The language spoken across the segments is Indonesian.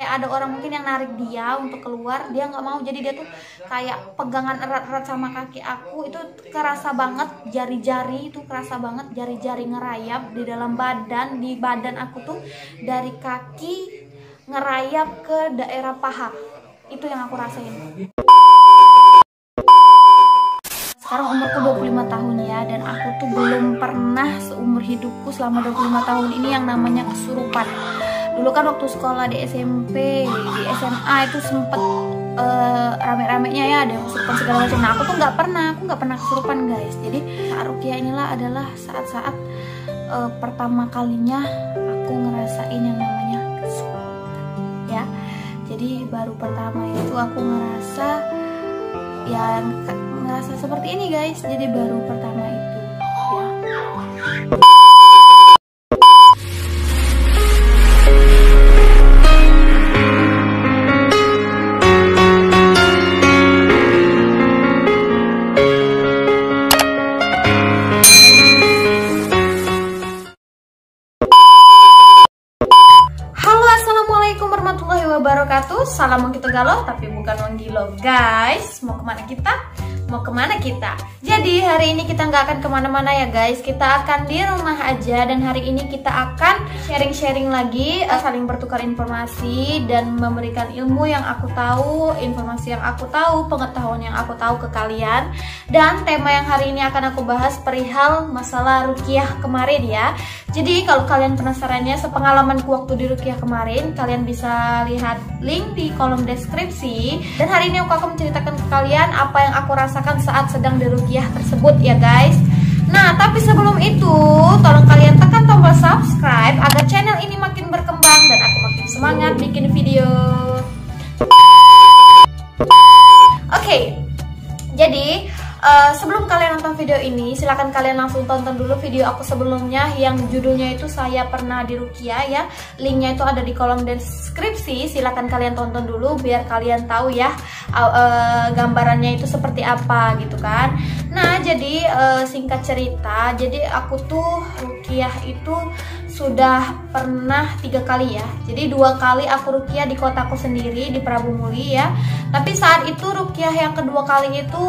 Ada orang mungkin yang narik dia untuk keluar, dia nggak mau, jadi dia tuh kayak pegangan erat-erat sama kaki aku. Itu kerasa banget, jari-jari itu kerasa banget, jari-jari ngerayap di dalam badan, di badan aku tuh, dari kaki ngerayap ke daerah paha. Itu yang aku rasain. Sekarang umurku 25 tahun ya, dan aku tuh belum pernah seumur hidupku selama 25 tahun ini yang namanya kesurupan. Dulu kan waktu sekolah di SMP, di SMA itu sempet rame-ramenya ya, ada kesurupan segala macam. Nah aku tuh nggak pernah kesurupan guys. Jadi saat ruqyah inilah adalah saat-saat pertama kalinya aku ngerasain yang namanya kesurupan ya. Jadi baru pertama itu aku ngerasa seperti ini guys. Jadi baru pertama itu ya. Wabarakatuh. Salam Wong Kita Galau tapi bukan Wong Gilo guys. Mau kemana kita? Jadi hari ini kita nggak akan kemana-mana ya guys. Kita akan di rumah aja, dan hari ini kita akan sharing-sharing lagi, saling bertukar informasi dan memberikan ilmu yang aku tahu, informasi yang aku tahu, pengetahuan yang aku tahu ke kalian. Dan tema yang hari ini akan aku bahas perihal masalah ruqyah kemarin ya. Jadi kalau kalian penasarannya sepengalamanku waktu di ruqyah kemarin, kalian bisa lihat link di kolom deskripsi. Dan hari ini aku akan menceritakan ke kalian apa yang aku rasakan saat sedang di ruqyah tersebut ya guys. Nah tapi sebelum itu, tolong kalian tekan tombol subscribe agar channel ini makin berkembang dan aku makin semangat bikin video. Oke, jadi sebelum kalian nonton video ini, silahkan kalian langsung tonton dulu video aku sebelumnya yang judulnya itu saya pernah di ruqyah ya. Linknya itu ada di kolom deskripsi. Silahkan kalian tonton dulu biar kalian tahu ya gambarannya itu seperti apa gitu kan. Nah jadi singkat cerita, jadi aku tuh ruqyah itu sudah pernah 3 kali ya. Jadi 2 kali aku ruqyah di kotaku sendiri di Prabu Muli ya. Tapi saat itu ruqyah yang kedua kali itu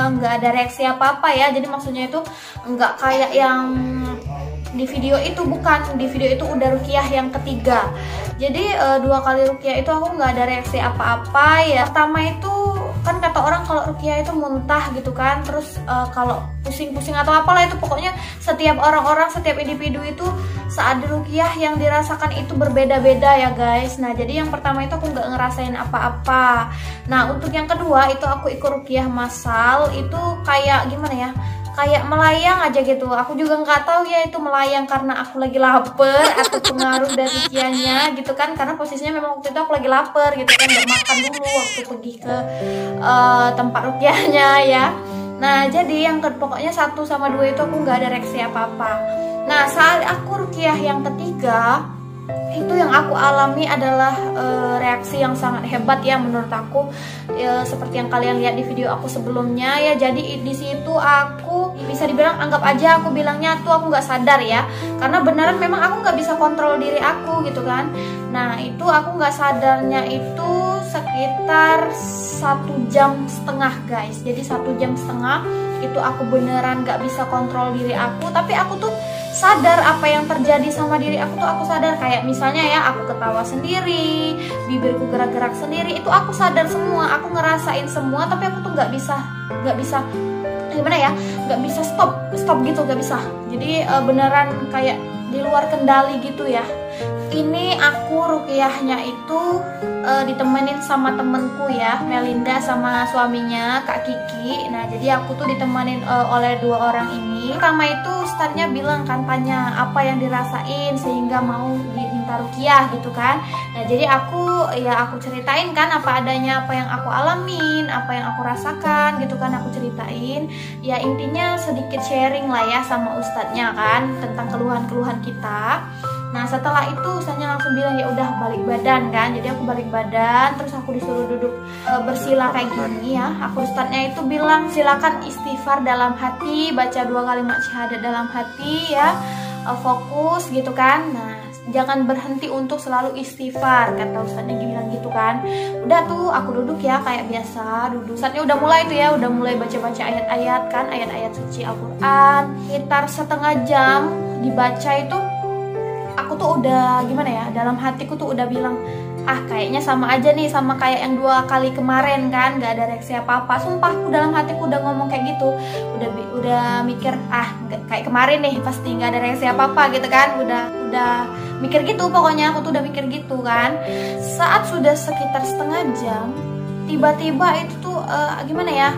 nggak ada reaksi apa-apa ya. Jadi maksudnya itu nggak kayak yang di video itu, bukan. Di video itu udah ruqyah yang ketiga. Jadi 2 kali ruqyah itu aku nggak ada reaksi apa-apa ya. Pertama itu kan kata orang kalau ruqyah itu muntah gitu kan, terus kalau pusing-pusing atau apalah itu, pokoknya setiap orang-orang, setiap individu itu saat di ruqyah yang dirasakan itu berbeda-beda ya guys. Nah jadi yang pertama itu aku nggak ngerasain apa-apa. Nah untuk yang kedua itu aku ikut ruqyah massal, itu kayak gimana ya, kayak melayang aja gitu. Aku juga nggak tahu ya itu melayang karena aku lagi lapar atau pengaruh dari ruqyahnya gitu kan, karena posisinya memang waktu itu aku lagi lapar gitu kan, nggak makan dulu waktu pergi ke tempat ruqyahnya ya. Nah jadi yang pokoknya 1 sama 2 itu aku nggak ada reaksi apa-apa. Nah saat aku ruqyah yang ketiga itu yang aku alami adalah reaksi yang sangat hebat ya menurut aku, seperti yang kalian lihat di video aku sebelumnya ya. Jadi di situ aku bisa dibilang, anggap aja aku bilangnya tuh aku nggak sadar ya, karena beneran memang aku nggak bisa kontrol diri aku gitu kan. Nah itu aku nggak sadarnya itu sekitar 1,5 jam guys. Jadi 1,5 jam itu aku beneran nggak bisa kontrol diri aku, tapi aku tuh sadar apa yang terjadi sama diri aku tuh aku sadar. Kayak misalnya ya aku ketawa sendiri, bibirku gerak-gerak sendiri, itu aku sadar semua, aku ngerasain semua, tapi aku tuh nggak bisa gimana ya, nggak bisa stop gitu, nggak bisa. Jadi beneran kayak di luar kendali gitu ya. Ini aku ruqyahnya itu ditemenin sama temenku ya, Melinda sama suaminya Kak Kiki. Nah jadi aku tuh ditemenin oleh 2 orang ini. Pertama itu ustadznya bilang kan, tanya apa yang dirasain sehingga mau diminta ruqyah gitu kan. Nah jadi aku ceritain kan apa adanya, apa yang aku alamin, apa yang aku rasakan gitu kan, aku ceritain. Ya intinya sedikit sharing lah ya sama ustadznya kan tentang keluhan-keluhan kita. Nah setelah itu ustaznya langsung bilang ya udah balik badan kan. Jadi aku balik badan, terus aku disuruh duduk bersila kayak gini ya. Ustaznya itu bilang silakan istighfar dalam hati, baca 2 kalimat syahadat dalam hati ya, fokus gitu kan. Nah jangan berhenti untuk selalu istighfar, kata ustadznya bilang gitu kan. Udah tuh aku duduk ya kayak biasa duduk. Ustadznya udah mulai tuh ya, udah mulai baca-baca ayat-ayat kan, ayat-ayat suci Al-Quran. Sekitar setengah jam dibaca itu, aku tuh udah gimana ya, dalam hatiku tuh udah bilang, ah kayaknya sama aja nih sama kayak yang 2 kali kemarin kan, gak ada reaksi apa-apa. Sumpah aku dalam hatiku udah ngomong kayak gitu, udah mikir kayak kemarin nih pasti gak ada reaksi apa-apa gitu kan, udah mikir gitu. Pokoknya aku tuh udah mikir gitu kan. Saat sudah sekitar setengah jam, tiba-tiba itu tuh gimana ya,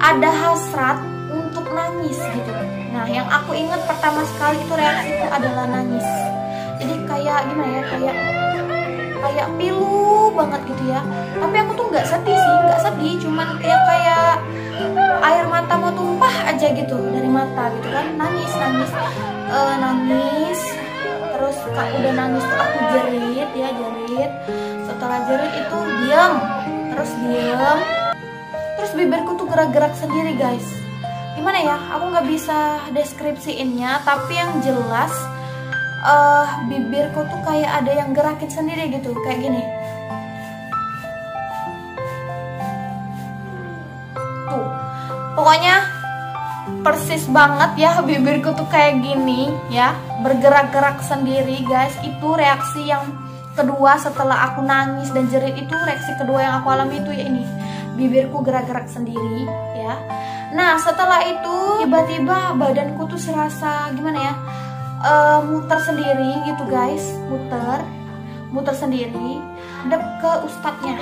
ada hasrat untuk nangis gitu. Nah yang aku ingat pertama sekali itu reaksiku adalah nangis. Jadi kayak gimana ya, kayak pilu banget gitu ya. Tapi aku tuh nggak sedih sih, nggak sedih, cuman ya kayak air mata mau tumpah aja gitu dari mata gitu kan. Nangis. Terus udah nangis tuh aku jerit. Setelah jerit itu diam. Terus bibirku tuh gerak-gerak sendiri guys. Gimana ya, aku nggak bisa deskripsiinnya, tapi yang jelas bibirku tuh kayak ada yang gerakin sendiri gitu, kayak gini. Tuh, pokoknya persis banget ya, bibirku tuh kayak gini ya, bergerak-gerak sendiri guys. Itu reaksi yang kedua setelah aku nangis dan jerit itu, reaksi kedua yang aku alami itu ya ini, bibirku gerak-gerak sendiri ya. Nah setelah itu tiba-tiba badanku tuh serasa gimana ya, muter sendiri gitu guys, muter sendiri ke ustadznya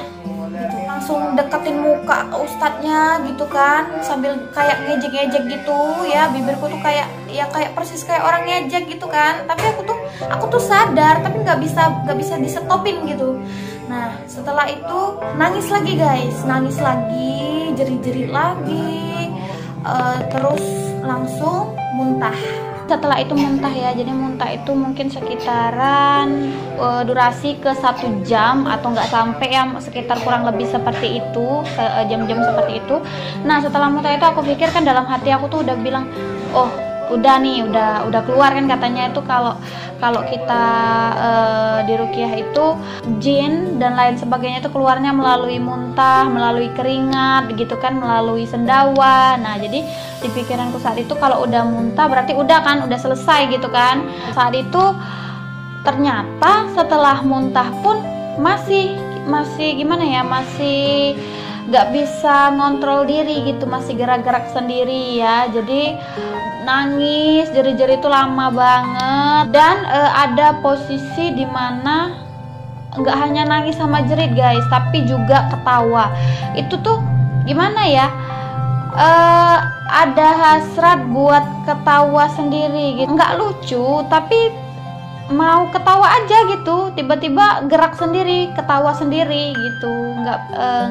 gitu. Langsung deketin muka ke ustadznya gitu kan, sambil kayak ngejek-ngejek gitu ya. Bibirku tuh kayak persis kayak orang ngejek gitu kan. Tapi aku tuh sadar, tapi nggak bisa disetopin gitu. Nah setelah itu nangis lagi guys, jerit-jerit lagi, terus langsung muntah. Setelah itu muntah ya, jadi muntah itu mungkin sekitaran durasi ke 1 jam atau nggak sampai ya, sekitar kurang lebih seperti itu, jam-jam seperti itu. Nah setelah muntah itu aku pikir kan, dalam hati aku tuh udah bilang, oh udah nih, udah keluar kan, katanya itu kalau kita di ruqyah itu jin dan lain sebagainya itu keluarnya melalui muntah, melalui keringat gitu kan, melalui sendawa. Nah jadi di pikiranku saat itu kalau udah muntah berarti udah selesai gitu kan. Saat itu ternyata setelah muntah pun masih gimana ya, masih nggak bisa ngontrol diri gitu, masih gerak-gerak sendiri ya. Jadi nangis, jerit-jerit itu lama banget. Dan ada posisi dimana nggak hanya nangis sama jerit guys, tapi juga ketawa. Itu tuh gimana ya, ada hasrat buat ketawa sendiri gitu. Nggak lucu, tapi mau ketawa aja gitu, tiba-tiba gerak sendiri, ketawa sendiri gitu.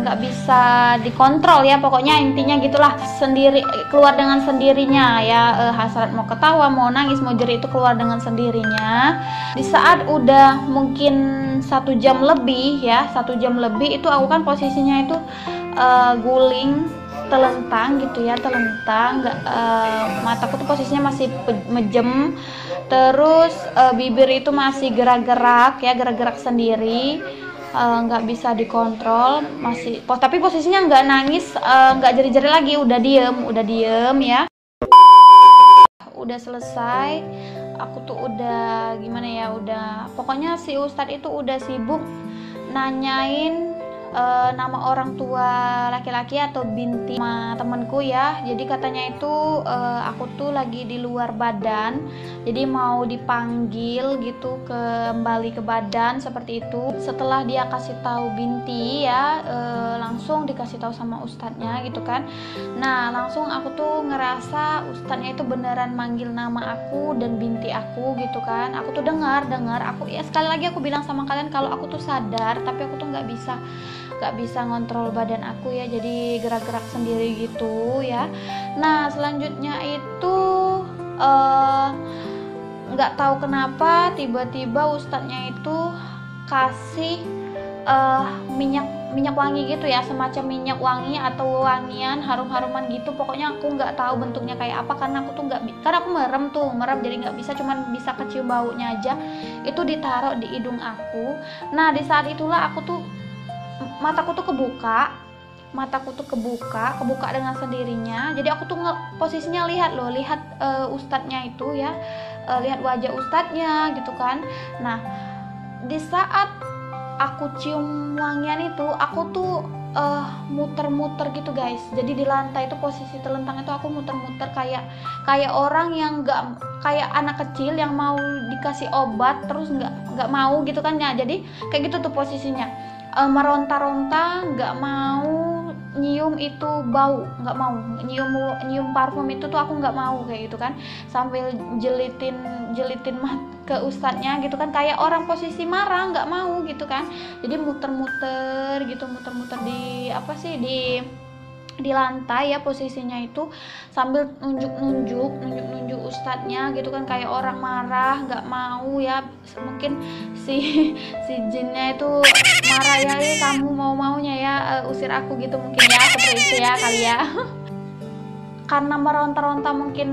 Nggak bisa dikontrol ya, pokoknya intinya gitulah, sendiri, keluar dengan sendirinya ya. Hasrat mau ketawa, mau nangis, mau jerit itu keluar dengan sendirinya. Di saat udah mungkin 1 jam lebih ya, 1 jam lebih itu aku kan posisinya itu guling, telentang gitu ya, mataku tuh posisinya masih mejem. Terus bibir itu masih gerak-gerak ya, gerak-gerak sendiri, nggak bisa dikontrol, tapi posisinya nggak nangis, nggak jerit-jerit lagi, udah diem ya. Udah selesai, aku tuh udah gimana ya, pokoknya si ustadz itu udah sibuk nanyain nama orang tua laki-laki atau binti sama temenku ya. Jadi katanya itu aku tuh lagi di luar badan, jadi mau dipanggil gitu kembali ke badan seperti itu. Setelah dia kasih tahu binti ya, langsung dikasih tahu sama ustadznya gitu kan. Nah langsung aku tuh ngerasa ustadznya itu beneran manggil nama aku dan binti aku gitu kan. Aku tuh dengar, aku ya sekali lagi aku bilang sama kalian kalau aku tuh sadar, tapi aku tuh nggak bisa ngontrol badan aku ya, jadi gerak-gerak sendiri gitu ya. Nah selanjutnya itu nggak tahu kenapa tiba-tiba ustadznya itu kasih minyak wangi gitu ya, semacam minyak wangi atau wangian harum-haruman gitu. Pokoknya aku nggak tahu bentuknya kayak apa, karena aku tuh karena aku merem jadi nggak bisa, cuman bisa kecium baunya aja. Itu ditaruh di hidung aku. Nah di saat itulah mataku tuh kebuka dengan sendirinya. Jadi aku tuh posisinya lihat ustadznya itu ya, lihat wajah ustadznya gitu kan. Nah di saat aku cium wangian itu, aku tuh muter-muter gitu guys. Jadi di lantai itu posisi telentang itu aku muter-muter kayak orang yang kayak anak kecil yang mau dikasih obat terus nggak mau gitu kan ya. Jadi kayak gitu tuh posisinya, meronta-ronta, nggak mau nyium itu bau, nggak mau nyium parfum itu tuh aku nggak mau kayak gitu kan, sambil jelitin ke ustadznya gitu kan, kayak orang posisi marah nggak mau gitu kan. Jadi muter-muter gitu, muter-muter di lantai ya posisinya itu, sambil nunjuk ustadznya gitu kan, kayak orang marah nggak mau ya. Mungkin si jinnya itu marah ya, kamu maunya ya usir aku gitu mungkin ya, seperti itu ya kali ya. Karena meronta-ronta mungkin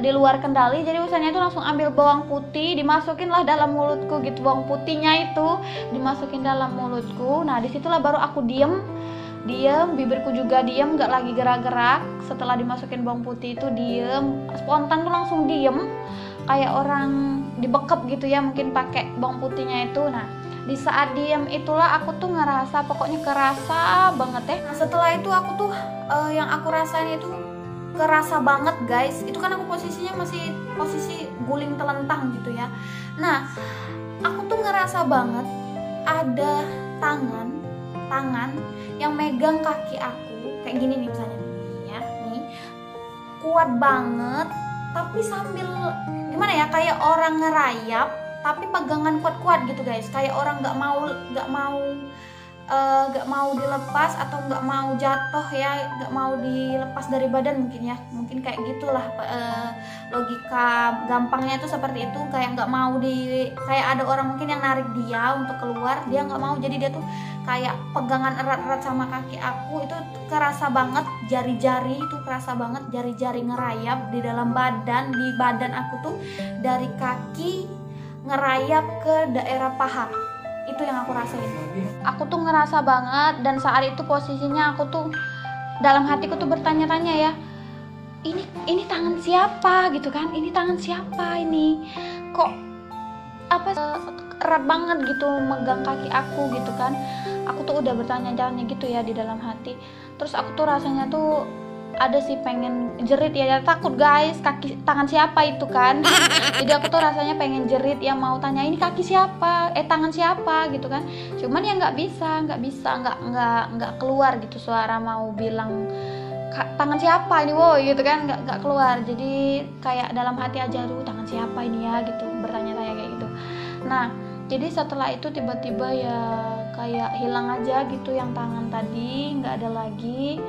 di luar kendali, jadi ustadznya itu langsung ambil bawang putih, dimasukin lah dalam mulutku gitu. Bawang putihnya itu dimasukin dalam mulutku. Nah disitulah baru aku diem, bibirku juga diem, nggak lagi gerak-gerak. Setelah dimasukin bawang putih itu diem, spontan tuh langsung diem, kayak orang dibekep gitu ya, mungkin pakai bawang putihnya itu. Nah di saat diem itulah aku tuh ngerasa, pokoknya kerasa banget ya. Nah setelah itu aku tuh yang aku rasain itu kerasa banget guys. Itu kan aku posisinya masih posisi guling telentang gitu ya. Nah aku tuh ngerasa banget ada tangan yang megang kaki aku kayak gini nih misalnya nih ya, nih kuat banget, tapi sambil gimana ya, kayak orang ngerayap tapi pegangan kuat-kuat gitu guys, kayak orang nggak mau dilepas atau nggak mau jatuh ya, nggak mau dilepas dari badan mungkin kayak gitulah logika gampangnya itu seperti itu. Kayak nggak mau kayak ada orang mungkin yang narik dia untuk keluar, dia nggak mau, jadi dia tuh kayak pegangan erat-erat sama kaki aku. Itu kerasa banget, jari-jari itu kerasa banget, jari-jari ngerayap di dalam badan, di badan aku tuh, dari kaki ngerayap ke daerah paha. Itu yang aku rasain. Aku tuh ngerasa banget, dan saat itu posisinya aku tuh dalam hatiku tuh bertanya-tanya ya, ini tangan siapa gitu kan, ini tangan siapa ini, kok erat banget gitu megang kaki aku gitu kan. Aku tuh udah bertanya-tanya gitu ya di dalam hati. Terus aku tuh rasanya tuh ada sih pengen jerit ya, takut guys, tangan siapa itu kan. Jadi aku tuh rasanya pengen jerit ya, mau tanya ini kaki siapa, tangan siapa gitu kan. Cuman ya nggak keluar gitu suara mau bilang tangan siapa ini woi gitu kan, nggak keluar. Jadi kayak dalam hati aja, aduh tangan siapa ini ya gitu, bertanya-tanya kayak gitu. Nah jadi setelah itu tiba-tiba ya kayak hilang aja gitu yang tangan tadi, nggak ada lagi.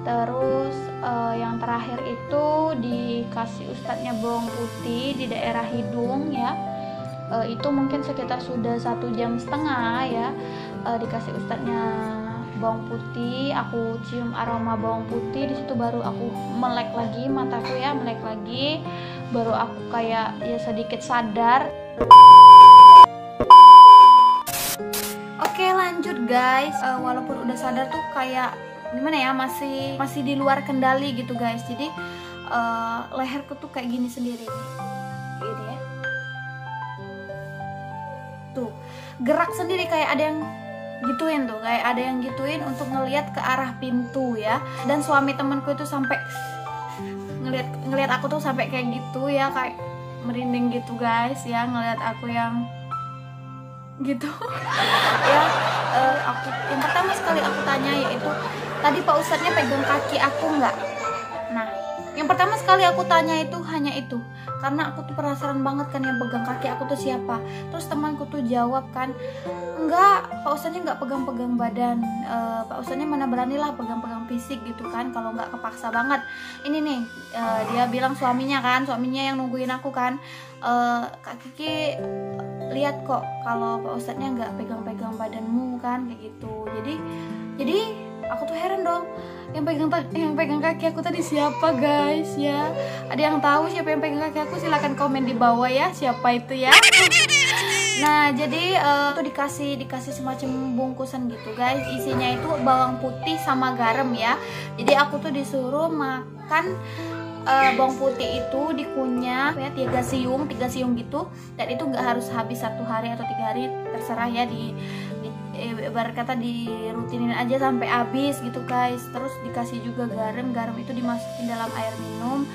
Terus yang terakhir itu dikasih ustadznya bawang putih di daerah hidung ya. Itu mungkin sekitar sudah 1,5 jam ya, dikasih ustadznya bawang putih. Aku cium aroma bawang putih, di situ baru aku melek lagi mataku ya, melek lagi, baru aku kayak ya sedikit sadar. Oke lanjut guys, walaupun udah sadar tuh kayak gimana ya, masih di luar kendali gitu guys. Jadi leherku tuh kayak gini sendiri nih, gini ya, tuh gerak sendiri, kayak ada yang gituin tuh, kayak ada yang gituin untuk ngelihat ke arah pintu ya. Dan suami temanku itu sampai ngelihat aku tuh sampai kayak gitu ya, kayak merinding gitu guys ya, ngelihat aku yang gitu ya. Aku yang pertama sekali aku tanya yaitu, tadi Pak Ustadznya pegang kaki aku nggak? Nah yang pertama sekali aku tanya itu hanya itu, karena aku tuh penasaran banget kan yang pegang kaki aku tuh siapa. Terus temanku tuh jawab kan, enggak, Pak Ustadznya nggak pegang-pegang badan, Pak Ustadznya mana beranilah pegang-pegang fisik gitu kan, kalau nggak kepaksa banget. Ini nih dia bilang suaminya yang nungguin aku kan, Kak Kiki lihat kok kalau Pak Ustadznya nggak pegang-pegang badanmu kan kayak gitu. Jadi aku tuh heran dong, yang pegang kaki aku tadi siapa guys ya? Ada yang tahu siapa yang pegang kaki aku? Silahkan komen di bawah ya, siapa itu ya. Nah jadi tuh dikasih semacam bungkusan gitu guys, isinya itu bawang putih sama garam ya. Jadi aku tuh disuruh makan bawang putih itu dikunyah ya 3 siung gitu, dan itu nggak harus habis 1 hari atau 3 hari, terserah ya, ibarat kata dirutinin aja sampai habis gitu guys. Terus dikasih juga garam itu dimasukin dalam air minum.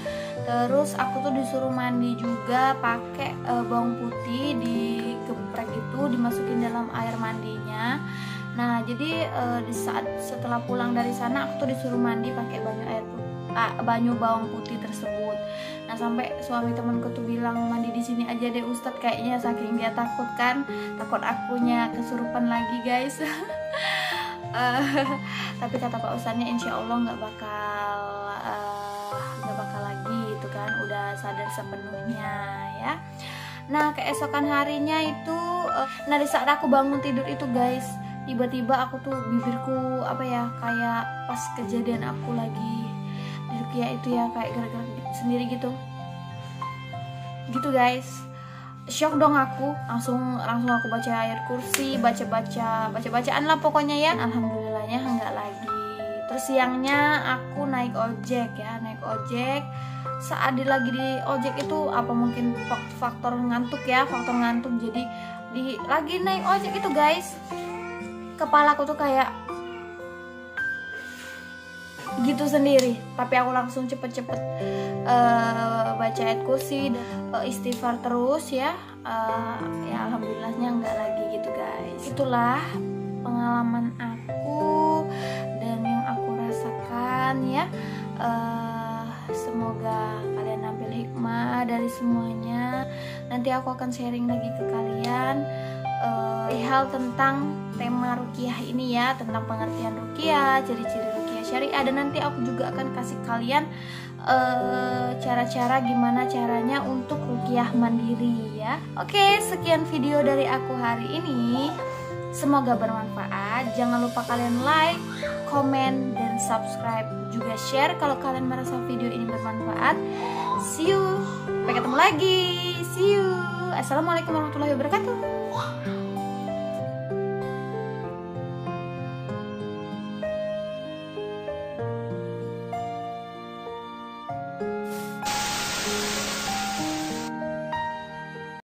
Terus aku tuh disuruh mandi juga pakai bawang putih digeprek itu dimasukin dalam air mandinya. Nah jadi setelah pulang dari sana aku tuh disuruh mandi pakai banyu bawang putih tersebut. Nah sampai suami temanku tuh bilang, mandi di sini aja deh Ustadz, kayaknya saking dia takut akunya kesurupan lagi guys. Tapi kata Pak Ustadznya insya Allah nggak bakal lagi itu kan, udah sadar sepenuhnya ya. Nah keesokan harinya itu nah di saat aku bangun tidur itu guys, tiba-tiba aku tuh bibirku kayak pas kejadian aku lagi di ruqyah itu ya, kayak gerak-gerak sendiri gitu guys. Shock dong aku, langsung aku baca ayat kursi, bacaan lah pokoknya ya. Alhamdulillahnya enggak lagi. Terus siangnya aku naik ojek. Saat lagi di ojek itu apa mungkin faktor ngantuk, jadi lagi naik ojek itu guys, kepalaku tuh kayak gitu sendiri, tapi aku langsung cepet-cepet baca ayat kursi, istighfar terus ya. Ya alhamdulillahnya enggak lagi gitu guys. Itulah pengalaman aku dan yang aku rasakan ya. Semoga kalian ambil hikmah dari semuanya. Nanti aku akan sharing lagi ke kalian hal tentang tema ruqyah ini ya, tentang pengertian ruqyah, ciri-ciri ruqyah syariah, dan nanti aku juga akan kasih kalian cara-cara gimana caranya untuk ruqyah mandiri ya. Oke, sekian video dari aku hari ini. Semoga bermanfaat. Jangan lupa kalian like, komen, dan subscribe, juga share kalau kalian merasa video ini bermanfaat. See you, sampai ketemu lagi. See you. Assalamualaikum warahmatullahi wabarakatuh.